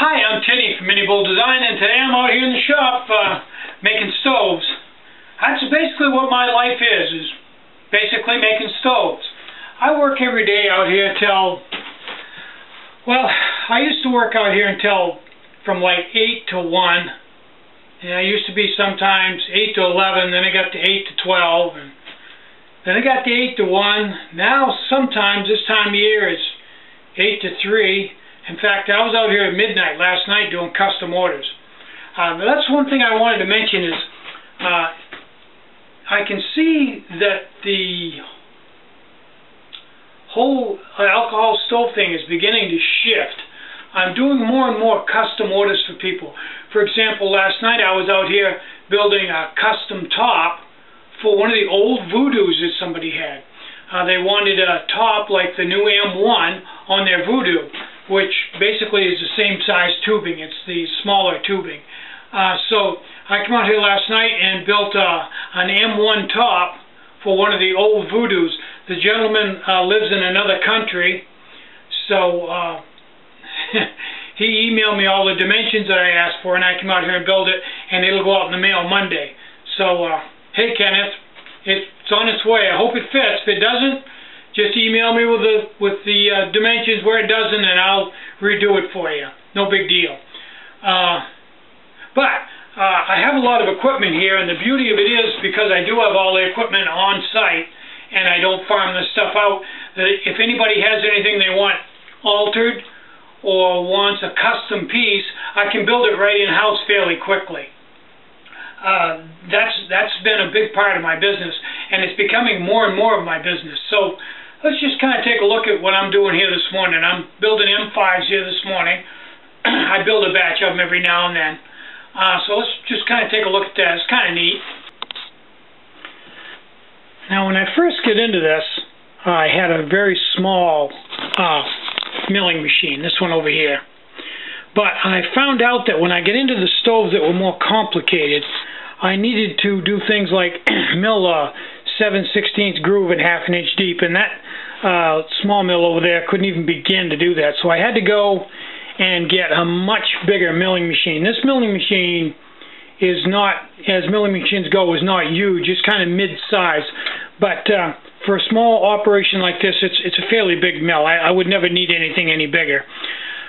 Hi, I'm Tinny from Mini Bull Design, and today I'm out here in the shop making stoves. That's basically what my life is basically making stoves. I work every day out here till, well, I used to work out here until from like 8 to 1. And I used to be sometimes 8 to 11, then I got to 8 to 12, and then I got to 8 to 1. Now sometimes this time of year it's 8 to 3. In fact, I was out here at midnight last night doing custom orders. But that's one thing I wanted to mention is I can see that the whole alcohol stove thing is beginning to shift. I'm doing more and more custom orders for people. For example, last night I was out here building a custom top for one of the old Voodoos that somebody had. They wanted a top like the new M1 on their Voodoo, which basically is the same size tubing. It's the smaller tubing. So I came out here last night and built an M1 top for one of the old Voodoos. The gentleman lives in another country, so he emailed me all the dimensions that I asked for, and I came out here and built it, and it'll go out in the mail Monday. So, hey Kenneth, it's on its way. I hope it fits. If it doesn't, just email me with the dimensions where it doesn't, and I'll redo it for you. No big deal. But I have a lot of equipment here, and the beauty of it is because I do have all the equipment on site, and I don't farm this stuff out, that if anybody has anything they want altered or wants a custom piece, I can build it right in-house fairly quickly. That's been a big part of my business, and it's becoming more and more of my business. So let's just kind of take a look at what I'm doing here this morning. I'm building M5s here this morning. I build a batch of them every now and then. So let's just kind of take a look at that. It's kind of neat. Now when I first get into this, I had a very small milling machine, this one over here. But I found out that when I get into the stoves that were more complicated, I needed to do things like mill a 7/16 groove at ½ inch deep, and that small mill over there couldn't even begin to do that. So I had to go and get a much bigger milling machine. This milling machine is not, as milling machines go, is not huge. It's kind of mid-size. But for a small operation like this, it's a fairly big mill. I would never need anything any bigger.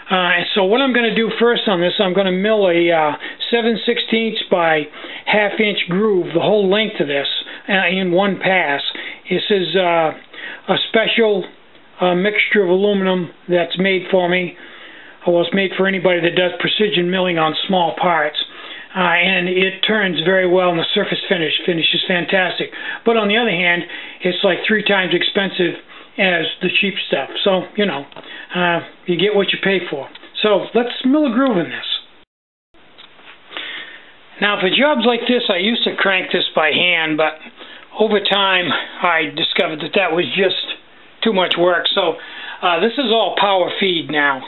And so what I'm going to do first on this, I'm going to mill a 7/16 by ½ inch groove, the whole length of this, in one pass. This is a special mixture of aluminum that's made for me. Well, it's made for anybody that does precision milling on small parts. And it turns very well, and the surface finish is fantastic. But on the other hand, it's like 3 times expensive as the cheap stuff. So, you know, you get what you pay for. So let's mill a groove in this. Now for jobs like this, I used to crank this by hand, but over time I discovered that that was just too much work. So this is all power feed now.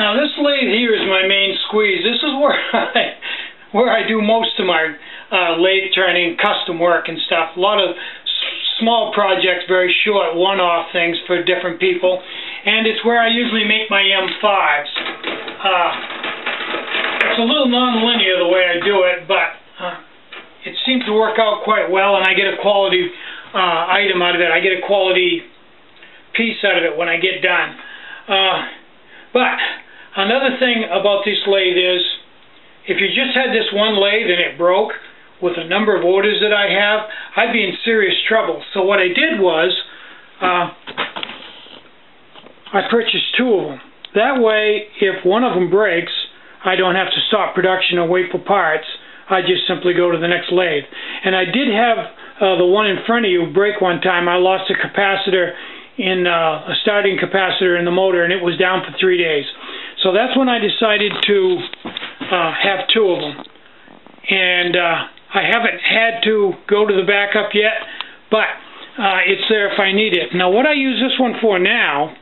Now this lathe here is my main squeeze. This is where I do most of my lathe turning, custom work and stuff. A lot of small projects, very short, one-off things for different people. And it's where I usually make my M5s. It's a little non-linear the way I do it, but it seems to work out quite well, and I get a quality item out of it. I get a quality piece out of it when I get done. But another thing about this lathe is, if you just had this one lathe and it broke, with the number of orders that I have, I'd be in serious trouble. So what I did was, I purchased two of them. That way, if one of them breaks, I don't have to stop production and wait for parts. I just simply go to the next lathe. And I did have the one in front of you break one time. I lost a capacitor in a starting capacitor in the motor, and it was down for 3 days. So that's when I decided to have two of them. And I haven't had to go to the backup yet, but it's there if I need it. Now what I use this one for now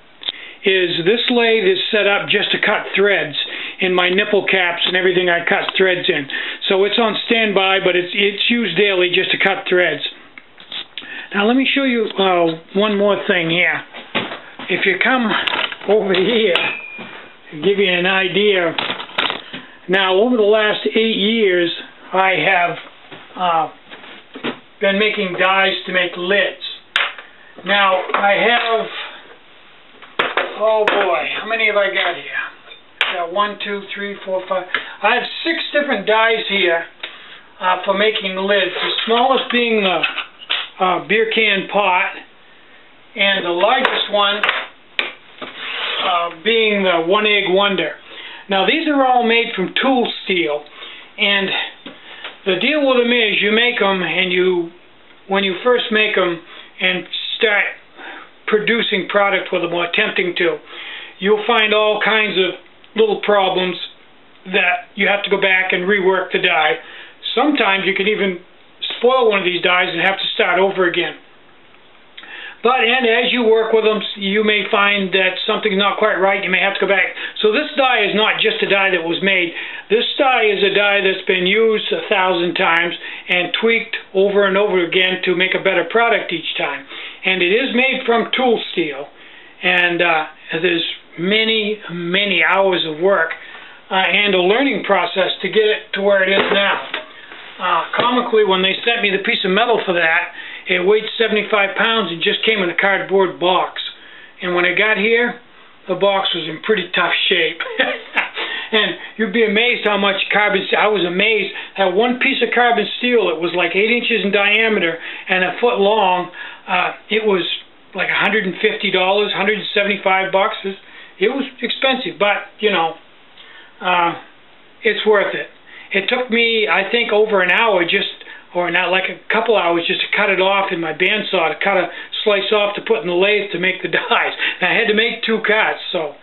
is this lathe is set up just to cut threads in my nipple caps and everything I cut threads in. So it's on standby, but it's used daily just to cut threads. Now let me show you one more thing here. If you come over here, to give you an idea. Now over the last 8 years, I have been making dies to make lids. Now I have, oh boy, how many have I got here? I got 1, 2, 3, 4, 5. I have 6 different dies here for making lids. The smallest being the beer can pot, and the largest one being the 1 Egg Wonder. Now these are all made from tool steel, and the deal with them is you make them, and when you first make them and start producing product with them or attempting to, you'll find all kinds of little problems that you have to go back and rework the die. Sometimes you can even spoil one of these dies and have to start over again. And as you work with them, you may find that something's not quite right. You may have to go back. So this die is not just a die that was made. This die is a die that's been used 1,000 times and tweaked over and over again to make a better product each time. And it is made from tool steel. And there's many, many hours of work and a learning process to get it to where it is now. Comically, when they sent me the piece of metal for that, it weighed 75 pounds and just came in a cardboard box. And when it got here, the box was in pretty tough shape. And you'd be amazed how much carbon steel. I was amazed that one piece of carbon steel, it was like 8 inches in diameter and a foot long. It was like $150, $175 bucks. It was expensive, but you know, it's worth it. It took me, I think, over an hour or not, like a couple hours just to cut it off in my bandsaw, to cut a slice off to put in the lathe to make the dies. And I had to make 2 cuts, so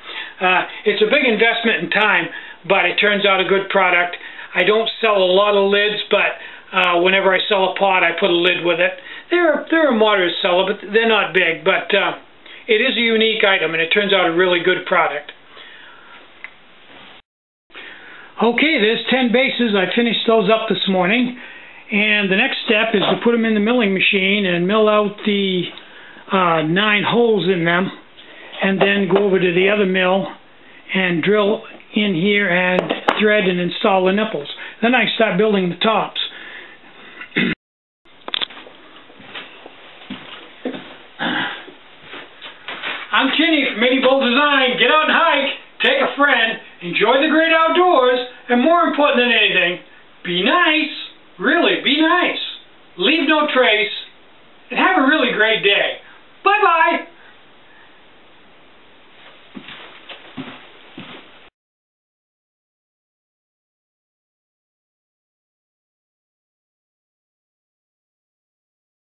it's a big investment in time, but it turns out a good product. I don't sell a lot of lids, but whenever I sell a pot, I put a lid with it. They're a moderate seller, but they're not big. But it is a unique item, and it turns out a really good product. Okay, there's 10 bases. I finished those up this morning. And the next step is to put them in the milling machine and mill out the 9 holes in them, and then go over to the other mill and drill in here and thread and install the nipples. Then I start building the tops. I'm Tinny from Bowl Design. Get out and hike, take a friend, enjoy the great outdoors, and more important than anything, be nice. Really, be nice. Leave no trace. And have a really great day. Bye-bye.